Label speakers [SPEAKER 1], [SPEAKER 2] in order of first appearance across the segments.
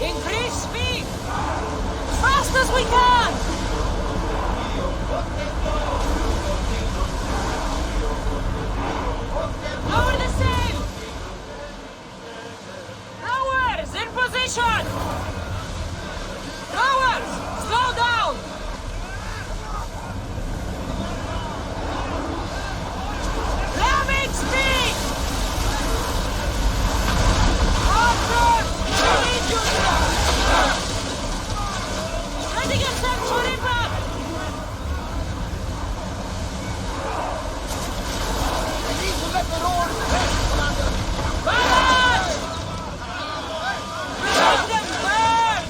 [SPEAKER 1] Increase speed! Fast as we can! Lower the sail! Rowers, in position! Rowers, slow down! Ramming speed! Archers, release yourself! Ready yourself for impact!
[SPEAKER 2] I need to let the roars rest, Commander!
[SPEAKER 1] Balance! Make them burn!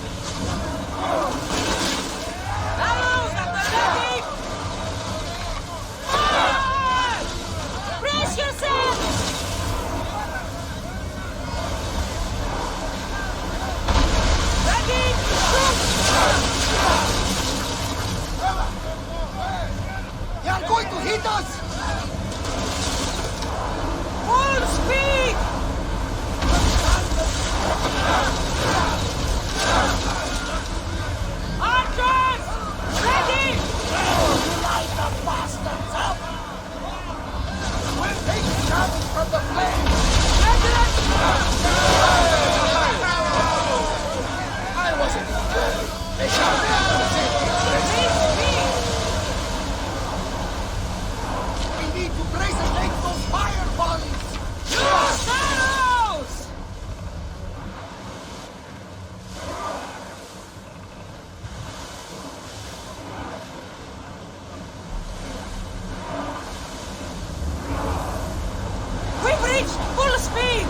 [SPEAKER 1] Gallows at the ready! Fire! Brace yourselves! Ready? Shoot!
[SPEAKER 2] They are going to hit us!
[SPEAKER 1] Full speed! Archers! Ready!
[SPEAKER 2] Light the bastards up! We'll take damage from the flames! I wasn't good. They shall never take We need to brace against those fire volleys!
[SPEAKER 1] Use arrows! We've reached full speed!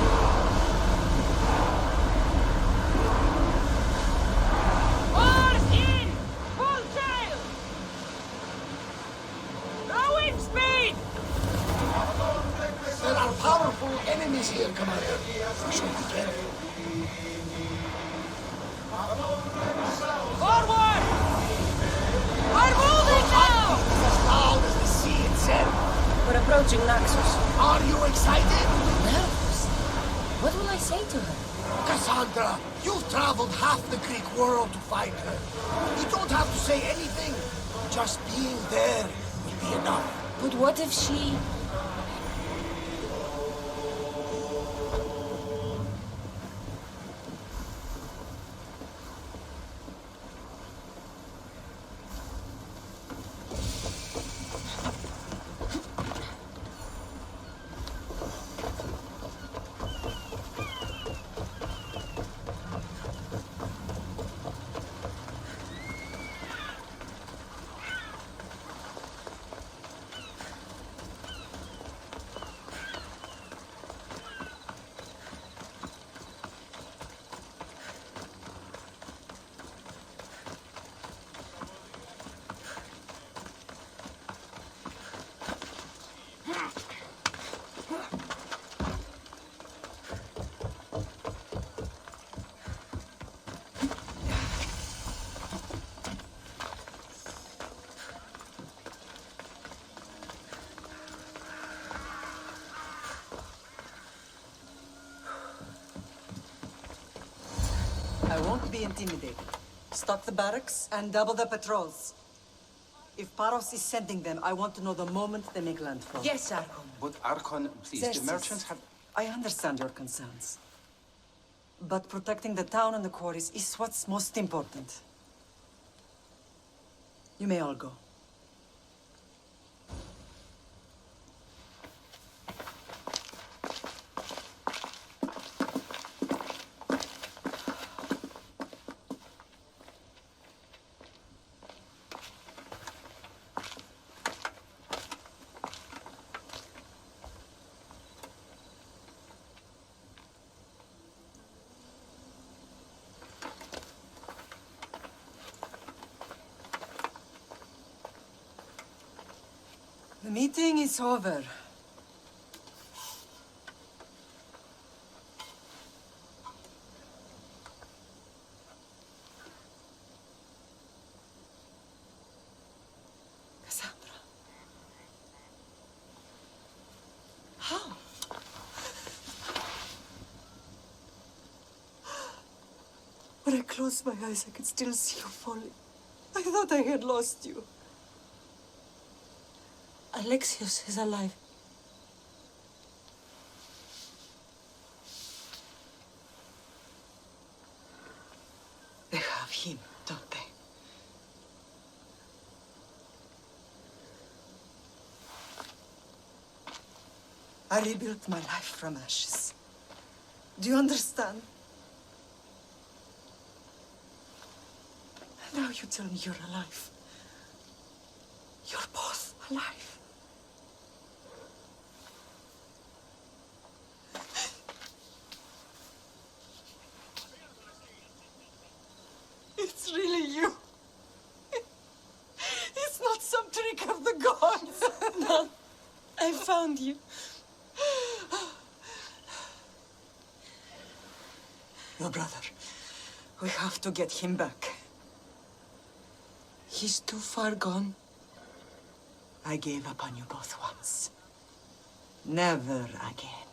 [SPEAKER 1] Oars in! Full sail! Rowing speed!
[SPEAKER 2] There are powerful enemies here, Commander. We should be careful.
[SPEAKER 1] Forward! We're moving now!
[SPEAKER 2] As loud as the sea itself.
[SPEAKER 3] We're approaching Naxos.
[SPEAKER 2] Are you excited?
[SPEAKER 3] Nervous? What will I say to her?
[SPEAKER 2] Cassandra, you've traveled half the Greek world to find her. You don't have to say anything. Just being there will be enough.
[SPEAKER 3] But what if she...
[SPEAKER 4] I won't be intimidated. Stock the barracks and double the patrols. If Paros is sending them, I want to know the moment they make landfall.
[SPEAKER 3] Yes, Archon.
[SPEAKER 5] But Archon, please,
[SPEAKER 4] Xerxes,
[SPEAKER 5] the merchants have...
[SPEAKER 4] I understand your concerns. But protecting the town and the quarries is what's most important. You may all go. The meeting is over. Whenever I close my eyes, I can still see you falling. I thought I had lost you. Alexios is alive. They have him, don't they? I rebuilt my life from ashes. Do you understand? Now you tell me you're alive. You're both alive. It's really you. It's not some trick of the gods. No, I found you. Your brother. We have to get him back. He's too far gone. I gave up on you both once. Never again.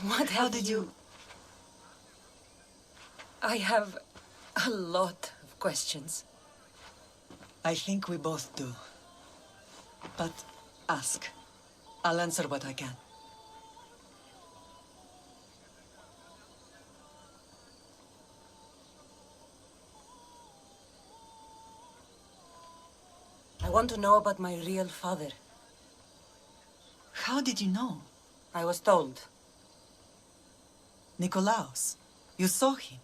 [SPEAKER 3] What
[SPEAKER 4] How
[SPEAKER 3] have
[SPEAKER 4] did
[SPEAKER 3] you... I have a lot of questions.
[SPEAKER 4] I think we both do. But ask. I'll answer what I can.
[SPEAKER 3] I want to know about my real father.
[SPEAKER 4] How did you know?
[SPEAKER 3] I was told.
[SPEAKER 4] Nikolaos. You saw him.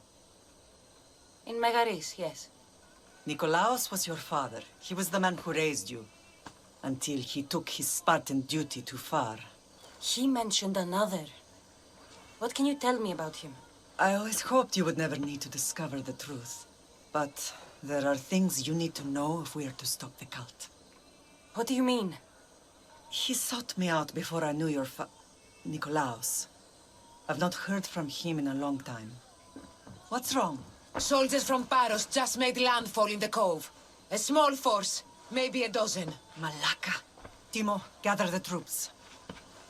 [SPEAKER 3] In Megaris, yes.
[SPEAKER 4] Nikolaos was your father. He was the man who raised you. Until he took his Spartan duty too far.
[SPEAKER 3] He mentioned another. What can you tell me about him?
[SPEAKER 4] I always hoped you would never need to discover the truth. But there are things you need to know if we are to stop the cult.
[SPEAKER 3] What do you mean?
[SPEAKER 4] He sought me out before I knew your Nikolaos. I've not heard from him in a long time. What's wrong?
[SPEAKER 5] Soldiers from Paros just made landfall in the cove. A small force, maybe a dozen.
[SPEAKER 4] Malaka. Timo, gather the troops.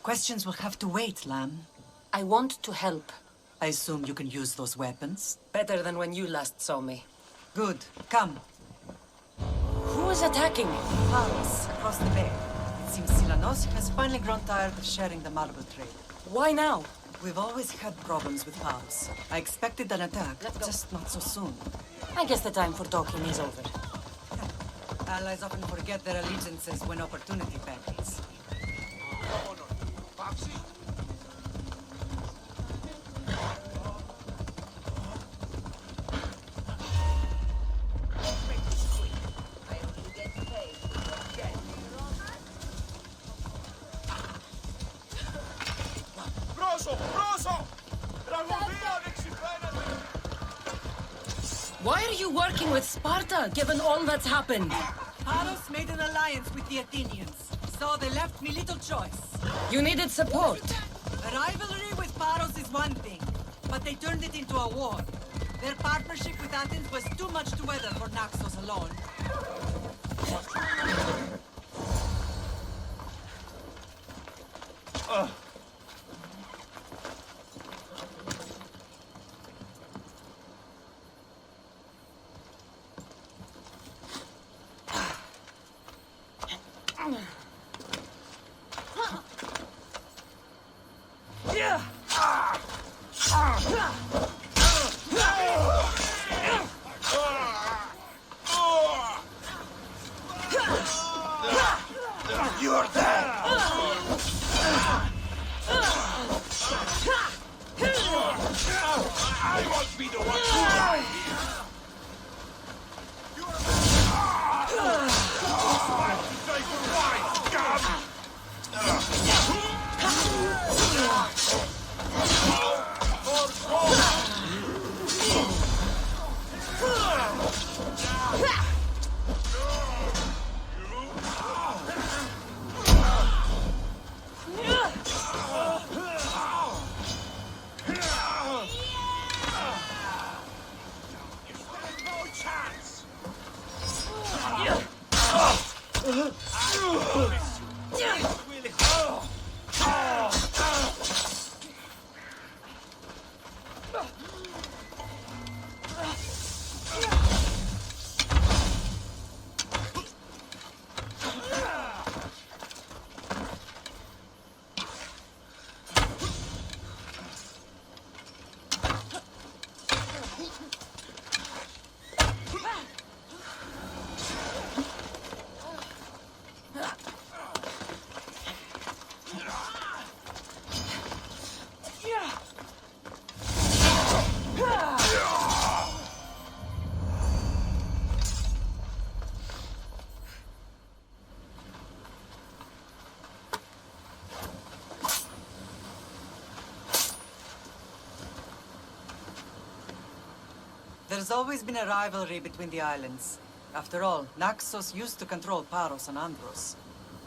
[SPEAKER 4] Questions will have to wait, Lamb.
[SPEAKER 3] I want to help.
[SPEAKER 4] I assume you can use those weapons?
[SPEAKER 3] Better than when you last saw me.
[SPEAKER 4] Good. Come.
[SPEAKER 3] Who is attacking?
[SPEAKER 4] Paros, across the bay. It seems Silanos has finally grown tired of sharing the marble trade.
[SPEAKER 3] Why now?
[SPEAKER 4] We've always had problems with Paros. I expected an attack,
[SPEAKER 3] Let's go.
[SPEAKER 4] just not so soon.
[SPEAKER 3] I guess the time for talking is over.
[SPEAKER 4] Allies often forget their allegiances when opportunity beckons.
[SPEAKER 3] Why are you working with Sparta, given all that's happened?
[SPEAKER 4] Paros made an alliance with the Athenians, so they left me little choice.
[SPEAKER 3] You needed support.
[SPEAKER 4] A rivalry with Paros is one thing, but they turned it into a war. Their partnership with Athens was too much to weather for Naxos alone.
[SPEAKER 2] You're dead! I won't be the one to die!
[SPEAKER 4] There's always been a rivalry between the islands. After all, Naxos used to control Paros and Andros.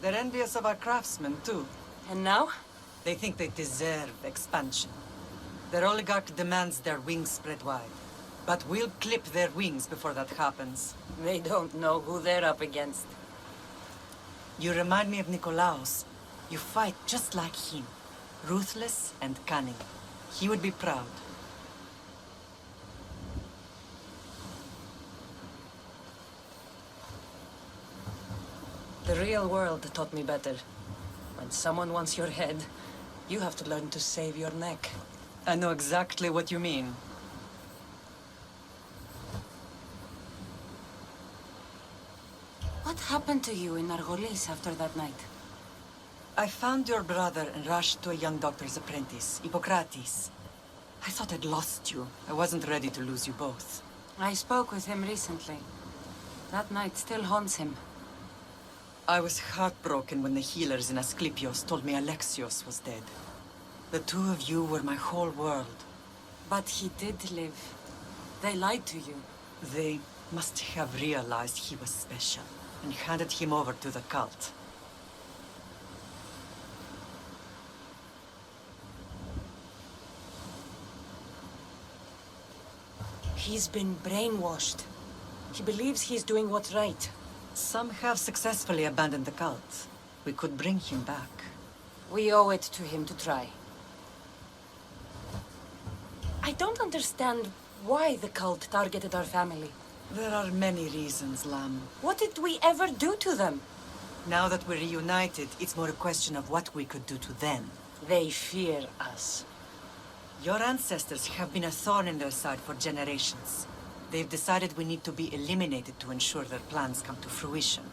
[SPEAKER 4] They're envious of our craftsmen, too.
[SPEAKER 3] And now?
[SPEAKER 4] They think they deserve expansion. Their oligarch demands their wings spread wide. But we'll clip their wings before that happens.
[SPEAKER 3] They don't know who they're up against.
[SPEAKER 4] You remind me of Nikolaos. You fight just like him. Ruthless and cunning. He would be proud.
[SPEAKER 3] The real world taught me better. When someone wants your head, you have to learn to save your neck.
[SPEAKER 4] I know exactly what you mean.
[SPEAKER 3] What happened to you in Argolis after that night?
[SPEAKER 4] I found your brother and rushed to a young doctor's apprentice, Hippocrates. I thought I'd lost you. I wasn't ready to lose you both.
[SPEAKER 3] I spoke with him recently. That night still haunts him.
[SPEAKER 4] I was heartbroken when the healers in Asclepios told me Alexios was dead. The two of you were my whole world.
[SPEAKER 3] But he did live. They lied to you.
[SPEAKER 4] They must have realized he was special and handed him over to the cult.
[SPEAKER 3] He's been brainwashed. He believes he's doing what's right.
[SPEAKER 4] Some have successfully abandoned the cult. We could bring him back.
[SPEAKER 3] We owe it to him to try. I don't understand why the cult targeted our family.
[SPEAKER 4] There are many reasons, Lam.
[SPEAKER 3] What did we ever do to them?
[SPEAKER 4] Now that we're reunited, it's more a question of what we could do to them.
[SPEAKER 3] They fear us.
[SPEAKER 4] Your ancestors have been a thorn in their side for generations. They've decided we need to be eliminated to ensure their plans come to fruition.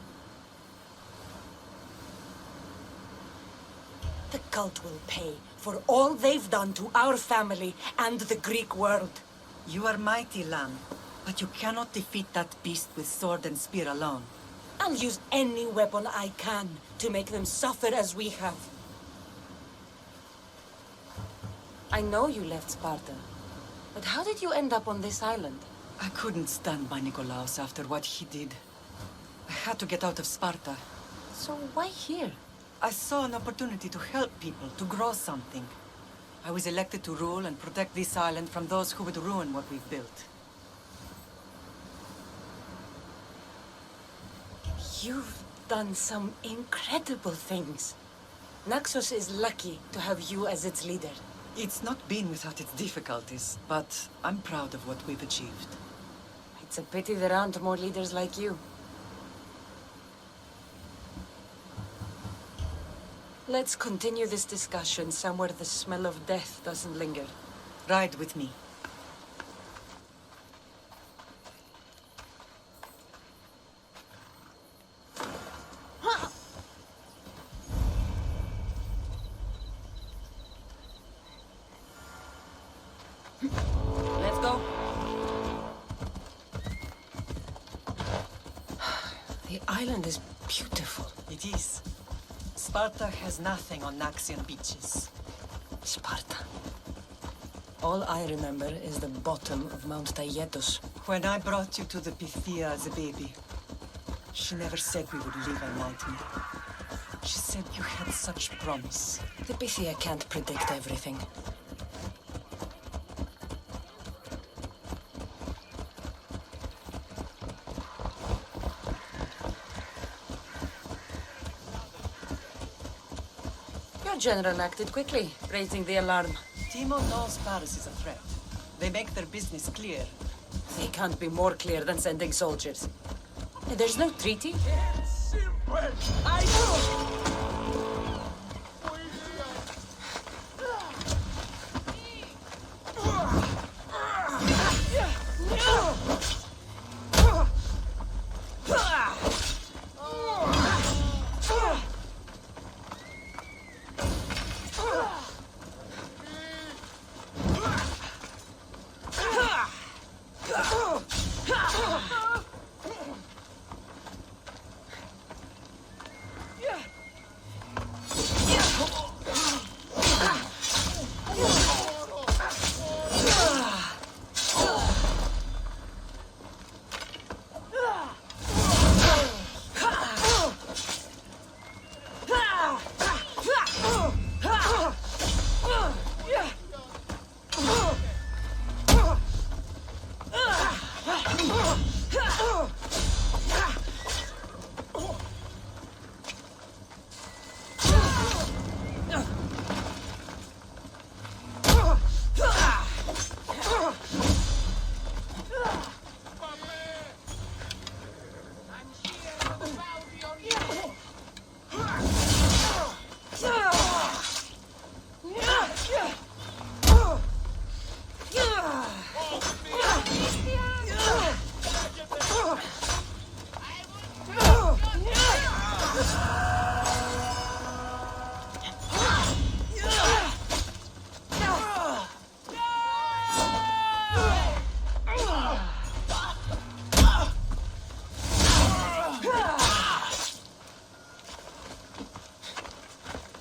[SPEAKER 3] The cult will pay for all they've done to our family and the Greek world.
[SPEAKER 4] You are mighty, Lam, but you cannot defeat that beast with sword and spear alone.
[SPEAKER 3] I'll use any weapon I can to make them suffer as we have. I know you left Sparta, but how did you end up on this island?
[SPEAKER 4] I couldn't stand by Nikolaos after what he did. I had to get out of Sparta.
[SPEAKER 3] So why here?
[SPEAKER 4] I saw an opportunity to help people, to grow something. I was elected to rule and protect this island from those who would ruin what we've built.
[SPEAKER 3] You've done some incredible things. Naxos is lucky to have you as its leader.
[SPEAKER 4] It's not been without its difficulties, but I'm proud of what we've achieved.
[SPEAKER 3] It's a pity there aren't more leaders like you. Let's continue this discussion somewhere the smell of death doesn't linger.
[SPEAKER 4] Ride with me.
[SPEAKER 3] Let's go. The island is beautiful.
[SPEAKER 4] It is. Sparta has nothing on Naxian beaches.
[SPEAKER 3] Sparta. All I remember is the bottom of Mount Taygetos.
[SPEAKER 4] When I brought you to the Pythia as a baby, she never said we would live a nightmare. She said you had such promise.
[SPEAKER 3] The Pythia can't predict everything. Your general acted quickly, raising the alarm.
[SPEAKER 4] Timo knows Paris is a threat. They make their business clear.
[SPEAKER 3] They can't be more clear than sending soldiers. There's no treaty.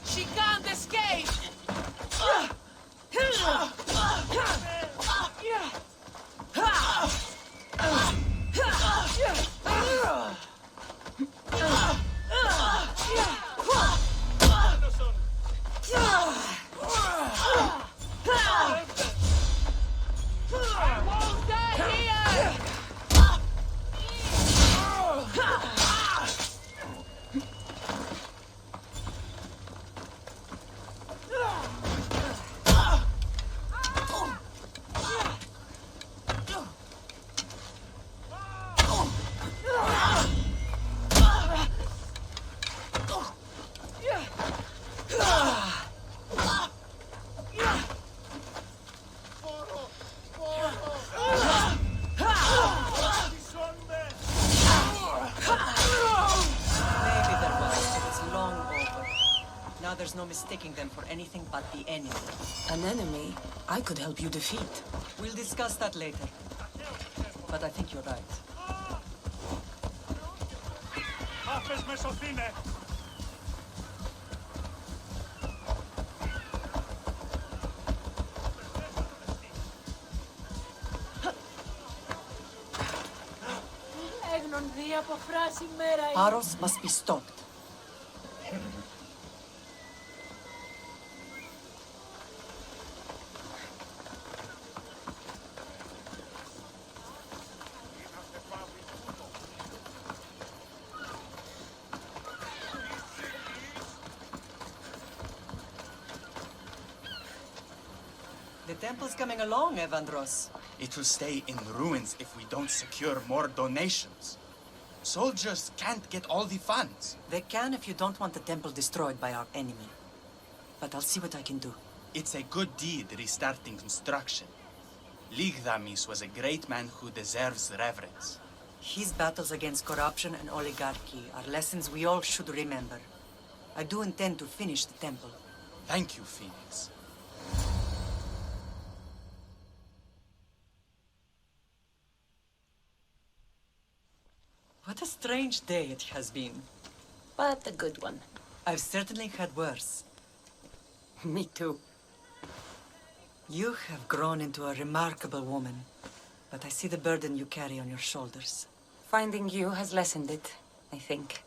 [SPEAKER 1] She can't escape! I won't die here!
[SPEAKER 4] Maybe there was, but it's long over. Now there's no mistaking them for anything but the enemy.
[SPEAKER 3] An enemy I could help you defeat.
[SPEAKER 4] We'll discuss that later. But I think you're right.
[SPEAKER 1] Έγνον δει από φράση μέρα.
[SPEAKER 4] Paros must be stopped. The temple's coming along, Evandros.
[SPEAKER 6] It will stay in ruins if we don't secure more donations. Soldiers can't get all the funds.
[SPEAKER 4] They can if you don't want the temple destroyed by our enemy. But I'll see what I can do.
[SPEAKER 6] It's a good deed restarting construction. Ligdamis was a great man who deserves reverence.
[SPEAKER 4] His battles against corruption and oligarchy are lessons we all should remember. I do intend to finish the temple.
[SPEAKER 6] Thank you, Phoenix.
[SPEAKER 4] What a strange day it has been.
[SPEAKER 3] But a good one.
[SPEAKER 4] I've certainly had worse.
[SPEAKER 3] Me too.
[SPEAKER 4] You have grown into a remarkable woman, but I see the burden you carry on your shoulders.
[SPEAKER 3] Finding you has lessened it, I think.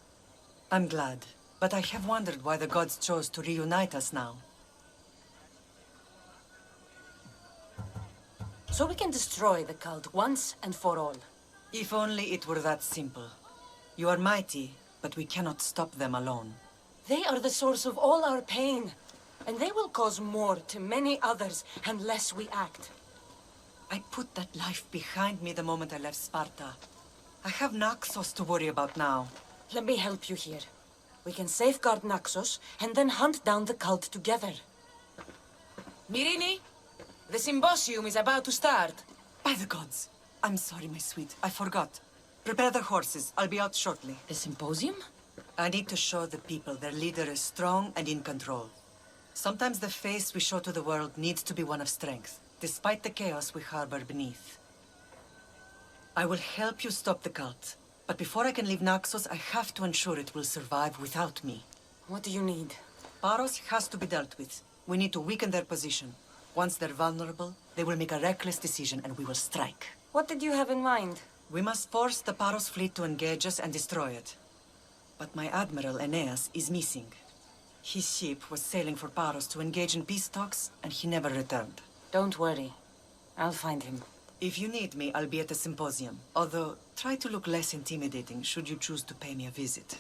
[SPEAKER 4] I'm glad, but I have wondered why the gods chose to reunite us now.
[SPEAKER 3] So we can destroy the cult once and for all.
[SPEAKER 4] If only it were that simple. You are mighty, but we cannot stop them alone.
[SPEAKER 3] They are the source of all our pain, and they will cause more to many others unless we act.
[SPEAKER 4] I put that life behind me the moment I left Sparta. I have Naxos to worry about now.
[SPEAKER 3] Let me help you here. We can safeguard Naxos and then hunt down the cult together.
[SPEAKER 5] Mirini, the symposium is about to start.
[SPEAKER 4] By the gods. I'm sorry, my sweet. I forgot. Prepare the horses. I'll be out shortly.
[SPEAKER 3] The symposium?
[SPEAKER 4] I need to show the people their leader is strong and in control. Sometimes the face we show to the world needs to be one of strength, despite the chaos we harbor beneath. I will help you stop the cult. But before I can leave Naxos, I have to ensure it will survive without me.
[SPEAKER 3] What do you need?
[SPEAKER 4] Paros has to be dealt with. We need to weaken their position. Once they're vulnerable, they will make a reckless decision and we will strike.
[SPEAKER 3] What did you have in mind?
[SPEAKER 4] We must force the Paros fleet to engage us and destroy it. But my admiral, Aeneas, is missing. His ship was sailing for Paros to engage in peace talks, and he never returned.
[SPEAKER 3] Don't worry. I'll find him.
[SPEAKER 4] If you need me, I'll be at the symposium. Although, try to look less intimidating should you choose to pay me a visit.